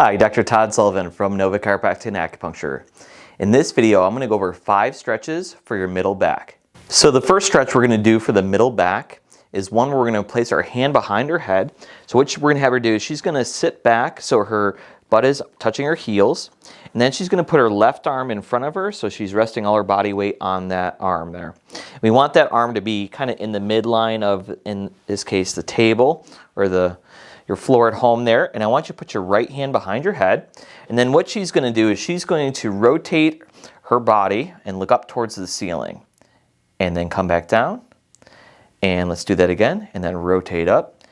Hi, Dr. Todd Sullivan from Nova Chiropractic and Acupuncture. In this video, I'm going to go over 5 stretches for your middle back. So the first stretch we're going to do for the middle back is one where we're going to place our hand behind her head. So what we're going to have her do is she's going to sit back so her butt is touching her heels. And then she's going to put her left arm in front of her so she's resting all her body weight on that arm there. We want that arm to be kind of in the midline of, in this case, the table or your floor at home there, and I want you to put your right hand behind your head. And then what she's going to do is she's going to rotate her body and look up towards the ceiling. And then come back down. And let's do that again. And then rotate up.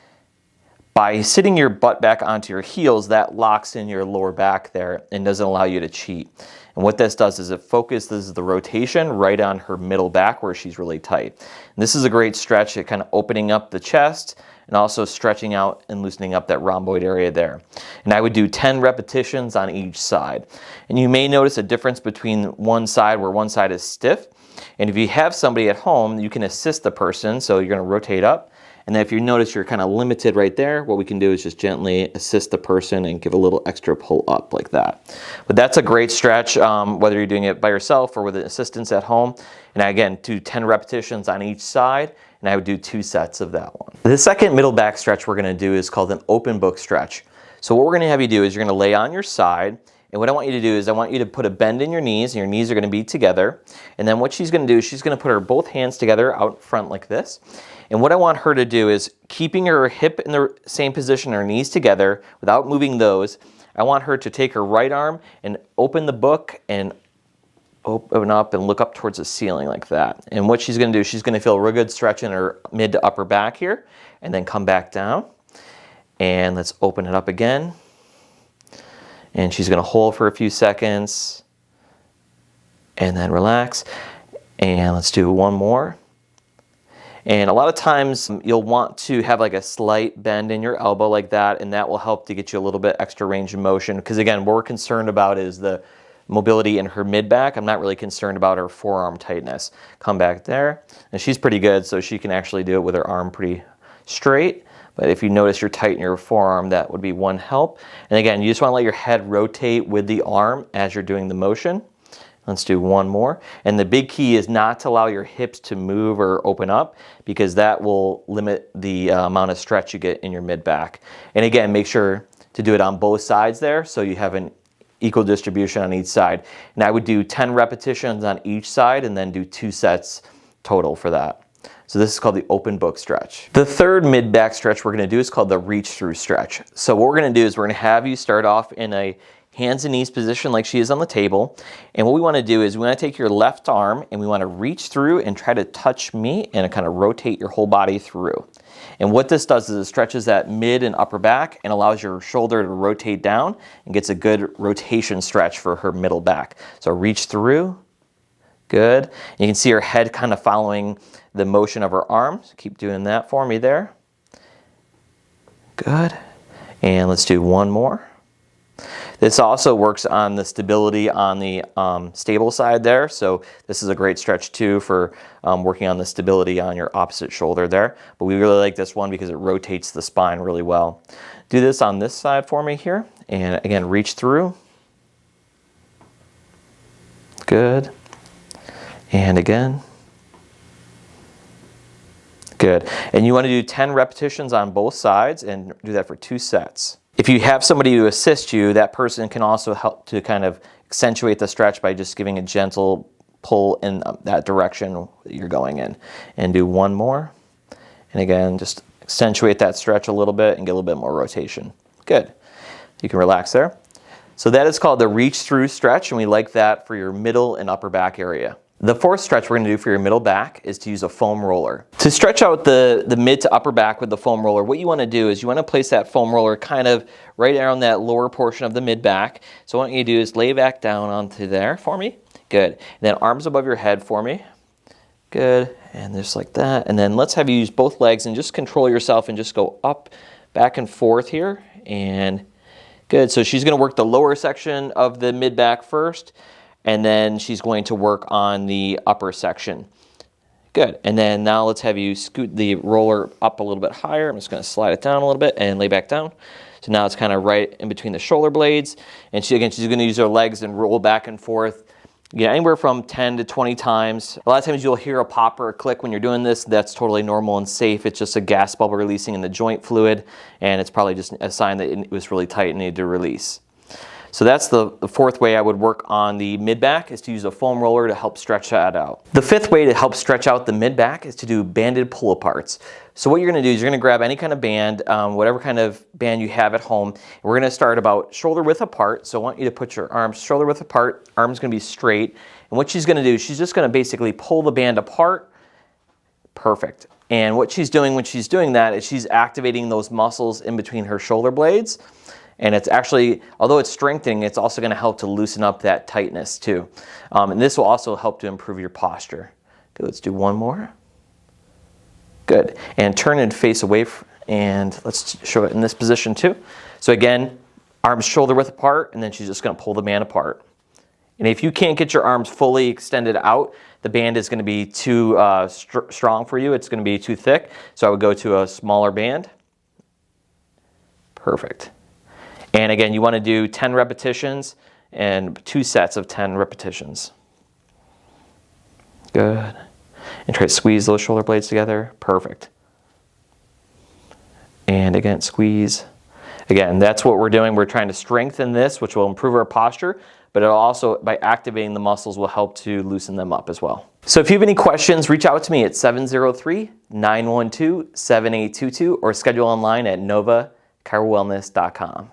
By sitting your butt back onto your heels, that locks in your lower back there and doesn't allow you to cheat. And what this does is it focuses the rotation right on her middle back where she's really tight. And this is a great stretch at kind of opening up the chest and also stretching out and loosening up that rhomboid area there. And I would do 10 repetitions on each side. And you may notice a difference between one side where one side is stiff. And if you have somebody at home, you can assist the person. So you're going to rotate up. And then if you notice you're kind of limited right there, what we can do is just gently assist the person and give a little extra pull up like that. But that's a great stretch, whether you're doing it by yourself or with an assistance at home. And again, do 10 repetitions on each side. And I would do 2 sets of that one. The second middle back stretch we're going to do is called an open book stretch. So what we're going to have you do is you're going to lay on your side. And what I want you to do is I want you to put a bend in your knees, and your knees are going to be together. And then what she's going to do is she's going to put her both hands together out front like this. And what I want her to do is, keeping her hip in the same position, her knees together, without moving those, I want her to take her right arm and open the book and open up and look up towards the ceiling like that. And what she's going to do, she's going to feel a real good stretch in her mid to upper back here, and then come back down. And let's open it up again. And she's going to hold for a few seconds and then relax. And let's do one more. And a lot of times you'll want to have like a slight bend in your elbow like that, and that will help to get you a little bit extra range of motion. Because again, what we're concerned about is the mobility in her mid back. I'm not really concerned about her forearm tightness. Come back there. And she's pretty good, so she can actually do it with her arm pretty straight. But if you notice you're tight in your forearm, that would be one help. And again, you just want to let your head rotate with the arm as you're doing the motion. Let's do one more. And the big key is not to allow your hips to move or open up, because that will limit the amount of stretch you get in your mid back. And again, make sure to do it on both sides there so you have an equal distribution on each side. And I would do 10 repetitions on each side and then do 2 sets total for that. So this is called the open book stretch. The third mid back stretch we're going to do is called the reach through stretch. So what we're going to do is we're going to have you start off in a hands and knees position like she is on the table. And what we want to do is we want to take your left arm and we want to reach through and try to touch me and kind of rotate your whole body through. And what this does is it stretches that mid and upper back and allows your shoulder to rotate down and gets a good rotation stretch for her middle back. So reach through. Good. You can see her head kind of following the motion of her arms. Keep doing that for me there. Good. And let's do one more. This also works on the stability on the stable side there. So this is a great stretch too for working on the stability on your opposite shoulder there. But we really like this one because it rotates the spine really well. Do this on this side for me here. And again, reach through. Good. And again. Good. And you want to do 10 repetitions on both sides and do that for 2 sets. If you have somebody to assist you, that person can also help to kind of accentuate the stretch by just giving a gentle pull in that direction that you're going in. And do one more. And again, just accentuate that stretch a little bit and get a little bit more rotation. Good. You can relax there. So that is called the reach through stretch, and we like that for your middle and upper back area. The fourth stretch we're going to do for your middle back is to use a foam roller. To stretch out the mid to upper back with the foam roller, what you want to do is you want to place that foam roller kind of right around that lower portion of the mid back. So what you do is lay back down onto there for me. Good. And then arms above your head for me. Good. And just like that. And then let's have you use both legs and just control yourself and just go up, back and forth here. And good. So she's going to work the lower section of the mid back first. And then she's going to work on the upper section. Good. And then now let's have you scoot the roller up a little bit higher. I'm just going to slide it down a little bit and lay back down. So now it's kind of right in between the shoulder blades. And she's going to use her legs and roll back and forth. Yeah, anywhere from 10 to 20 times. A lot of times you'll hear a pop or a click when you're doing this. That's totally normal and safe. It's just a gas bubble releasing in the joint fluid, and it's probably just a sign that it was really tight and needed to release. So that's the fourth way I would work on the mid-back, is to use a foam roller to help stretch that out. The fifth way to help stretch out the mid-back is to do banded pull-aparts. So what you're going to do is you're going to grab any kind of band, whatever kind of band you have at home. And we're going to start about shoulder width apart. So I want you to put your arms shoulder width apart. Arm's going to be straight. And what she's going to do, she's just going to basically pull the band apart. Perfect. And what she's doing when she's doing that is she's activating those muscles in between her shoulder blades. And it's actually, although it's strengthening, it's also going to help to loosen up that tightness too. And this will also help to improve your posture. Okay, let's do one more. Good. And turn and face away, and let's show it in this position too. So again, arms shoulder width apart, and then she's just going to pull the band apart. And if you can't get your arms fully extended out, the band is going to be too strong for you. It's going to be too thick. So I would go to a smaller band. Perfect. And again, you want to do 10 repetitions and 2 sets of 10 repetitions. Good. And try to squeeze those shoulder blades together. Perfect. And again, squeeze. Again, that's what we're doing. We're trying to strengthen this, which will improve our posture, but it'll also, by activating the muscles, will help to loosen them up as well. So if you have any questions, reach out to me at 703-912-7822 or schedule online at novachirowellness.com.